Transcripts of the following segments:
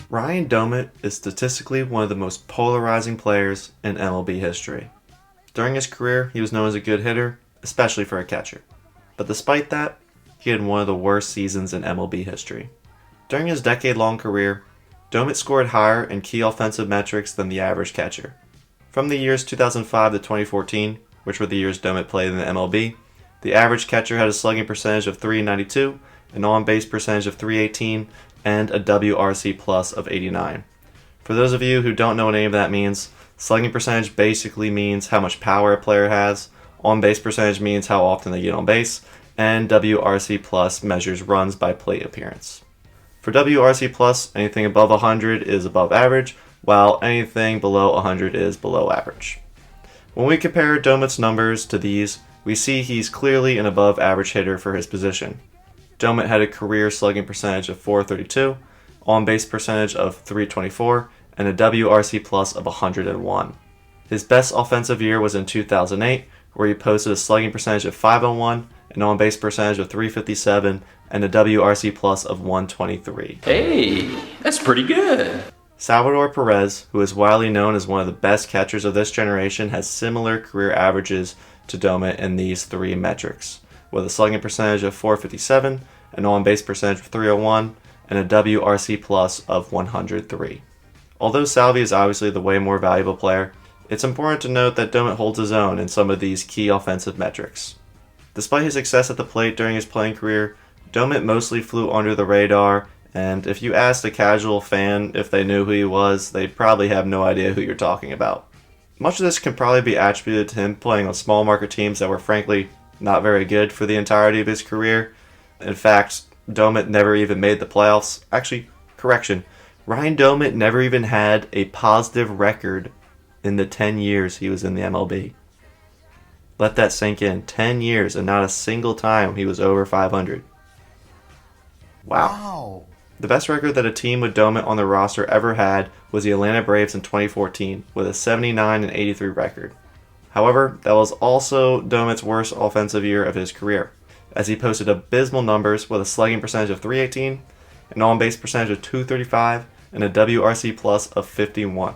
Ryan Doumit is statistically one of the most polarizing players in MLB history. During his career, he was known as a good hitter, especially for a catcher. But despite that, he had one of the worst seasons in MLB history. During his decade-long career, Doumit scored higher in key offensive metrics than the average catcher. From the years 2005 to 2014, which were the years Doumit played in the MLB, the average catcher had a slugging percentage of .392, an on-base percentage of .318, and a WRC plus of 89. For those of you who don't know what any of that means, slugging percentage basically means how much power a player has, on-base percentage means how often they get on base, and WRC plus measures runs by plate appearance. For WRC plus, anything above 100 is above average, while anything below 100 is below average. When we compare Doumit's numbers to these, we see he's clearly an above average hitter for his position. Doumit had a career slugging percentage of .432, on-base percentage of .324, and a WRC plus of 101. His best offensive year was in 2008, where he posted a slugging percentage of .501, an on-base percentage of .357, and a WRC plus of 123. Hey, that's pretty good. Salvador Perez, who is widely known as one of the best catchers of this generation, has similar career averages to Doumit in these three metrics, with a slugging percentage of .457, an on-base percentage of .301, and a WRC plus of 103. Although Salvi is obviously the way more valuable player, it's important to note that Doumit holds his own in some of these key offensive metrics. Despite his success at the plate during his playing career, Doumit mostly flew under the radar, and if you asked a casual fan if they knew who he was, they'd probably have no idea who you're talking about. Much of this can probably be attributed to him playing on small market teams that were frankly not very good for the entirety of his career. In fact, Doumit never even made the playoffs. Actually, correction, Ryan Doumit never even had a positive record in the 10 years he was in the MLB. Let that sink in. 10 years and not a single time he was over 500. Wow. The best record that a team with Doumit on the roster ever had was the Atlanta Braves in 2014 with a 79-83 record. However, that was also Doumit's worst offensive year of his career, as he posted abysmal numbers with a slugging percentage of .318, an on-base percentage of .235, and a WRC plus of 51.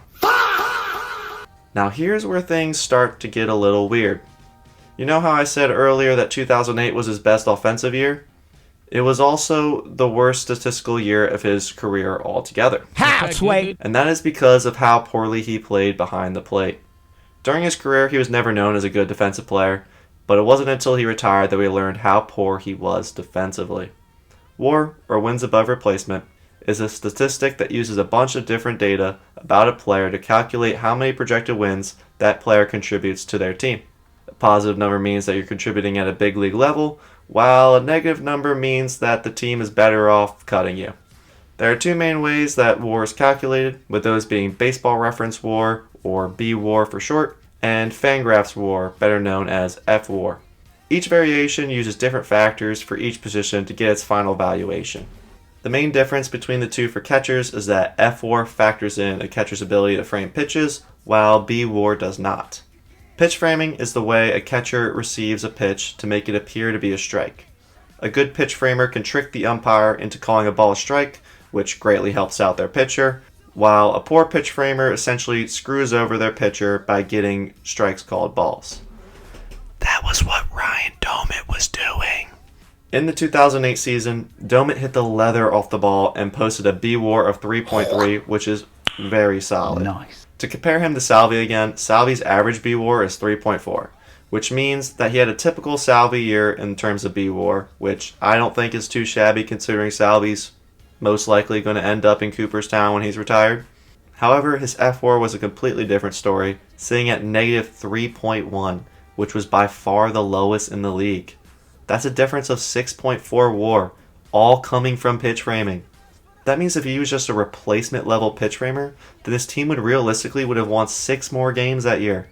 Now here's where things start to get a little weird. You know how I said earlier that 2008 was his best offensive year? It was also the worst statistical year of his career altogether. Halfway. And that is because of how poorly he played behind the plate. During his career, he was never known as a good defensive player, but it wasn't until he retired that we learned how poor he was defensively. WAR, or wins above replacement, is a statistic that uses a bunch of different data about a player to calculate how many projected wins that player contributes to their team. A positive number means that you're contributing at a big league level, while a negative number means that the team is better off cutting you. There are two main ways that WAR is calculated, with those being Baseball Reference WAR, or B-WAR for short, and Fangraphs WAR, better known as F-WAR. Each variation uses different factors for each position to get its final valuation. The main difference between the two for catchers is that F-WAR factors in a catcher's ability to frame pitches, while B-WAR does not. Pitch framing is the way a catcher receives a pitch to make it appear to be a strike. A good pitch framer can trick the umpire into calling a ball a strike, which greatly helps out their pitcher, while a poor pitch framer essentially screws over their pitcher by getting strikes called balls. That was what Ryan Doumit was doing. In the 2008 season, Doumit hit the leather off the ball and posted a B-WAR of 3.3, which is very solid. Nice. To compare him to Salvi again, Salvi's average B-WAR is 3.4, which means that he had a typical Salvi year in terms of B-WAR, which I don't think is too shabby considering Salvi's most likely going to end up in Cooperstown when he's retired. However, his F-WAR was a completely different story, sitting at negative 3.1, which was by far the lowest in the league. That's a difference of 6.4 WAR, all coming from pitch framing. That means if he was just a replacement level pitch framer, then his team would have won 6 more games that year.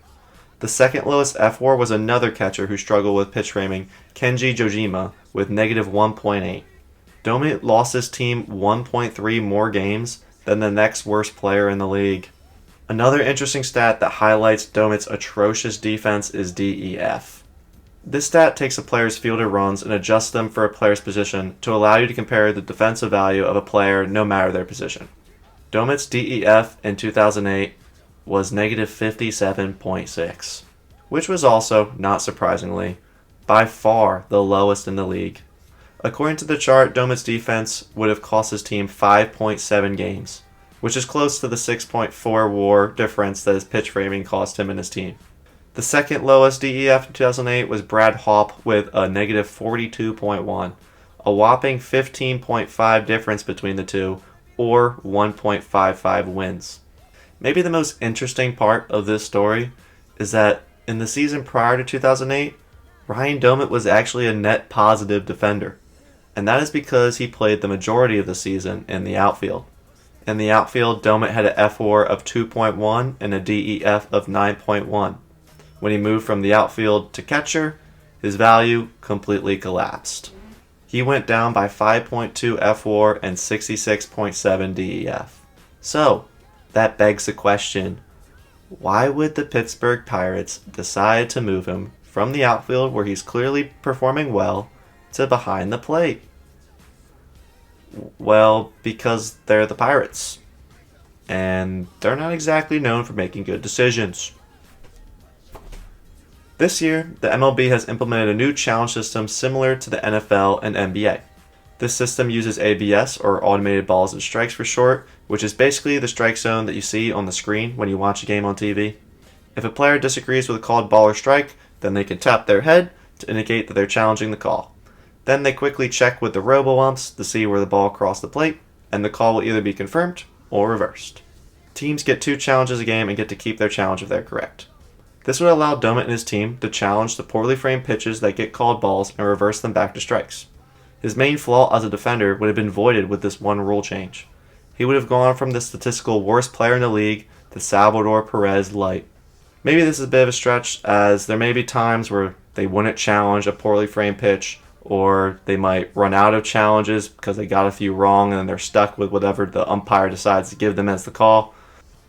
The second lowest F-WAR was another catcher who struggled with pitch framing, Kenji Jojima, with negative 1.8. Doumit lost his team 1.3 more games than the next worst player in the league. Another interesting stat that highlights Doumit's atrocious defense is DEF. This stat takes a player's fielded runs and adjusts them for a player's position to allow you to compare the defensive value of a player no matter their position. Doumit's DEF in 2008 was negative 57.6, which was also, not surprisingly, by far the lowest in the league. According to the chart, Doumit's defense would have cost his team 5.7 games, which is close to the 6.4 WAR difference that his pitch framing cost him and his team. The second lowest DEF in 2008 was Brad Hawpe with a negative 42.1, a whopping 15.5 difference between the two, or 1.55 wins. Maybe the most interesting part of this story is that in the season prior to 2008, Ryan Doumit was actually a net positive defender, and that is because he played the majority of the season in the outfield. In the outfield, Doumit had an FWAR of 2.1 and a DEF of 9.1. When he moved from the outfield to catcher, his value completely collapsed. He went down by 5.2 FWAR and 66.7 DEF. So, that begs the question, why would the Pittsburgh Pirates decide to move him from the outfield, where he's clearly performing well, to behind the plate? Well, because they're the Pirates, and they're not exactly known for making good decisions. This year, the MLB has implemented a new challenge system similar to the NFL and NBA. This system uses ABS, or automated balls and strikes for short, which is basically the strike zone that you see on the screen when you watch a game on TV. If a player disagrees with a called ball or strike, then they can tap their head to indicate that they're challenging the call. Then they quickly check with the robo-umps to see where the ball crossed the plate, and the call will either be confirmed or reversed. Teams get 2 challenges a game and get to keep their challenge if they're correct. This would allow Doumit and his team to challenge the poorly framed pitches that get called balls and reverse them back to strikes. His main flaw as a defender would have been voided with this one rule change. He would have gone from the statistical worst player in the league to Salvador Perez light. Maybe this is a bit of a stretch, as there may be times where they wouldn't challenge a poorly framed pitch, or they might run out of challenges because they got a few wrong and they're stuck with whatever the umpire decides to give them as the call.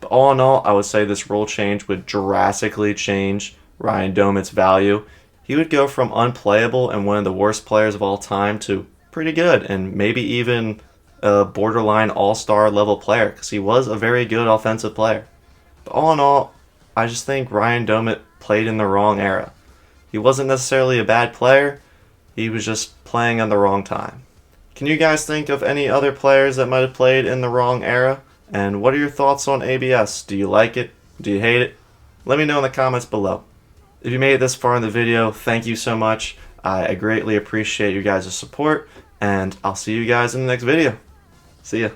But all in all, I would say this rule change would drastically change Ryan Doumit's value. He would go from unplayable and one of the worst players of all time to pretty good, and maybe even a borderline all-star level player, because he was a very good offensive player. But all in all, I just think Ryan Doumit played in the wrong era. He wasn't necessarily a bad player, he was just playing in the wrong time. Can you guys think of any other players that might have played in the wrong era? And what are your thoughts on ABS? Do you like it? Do you hate it? Let me know in the comments below. If you made it this far in the video, thank you so much. I greatly appreciate you guys' support, and I'll see you guys in the next video. See ya.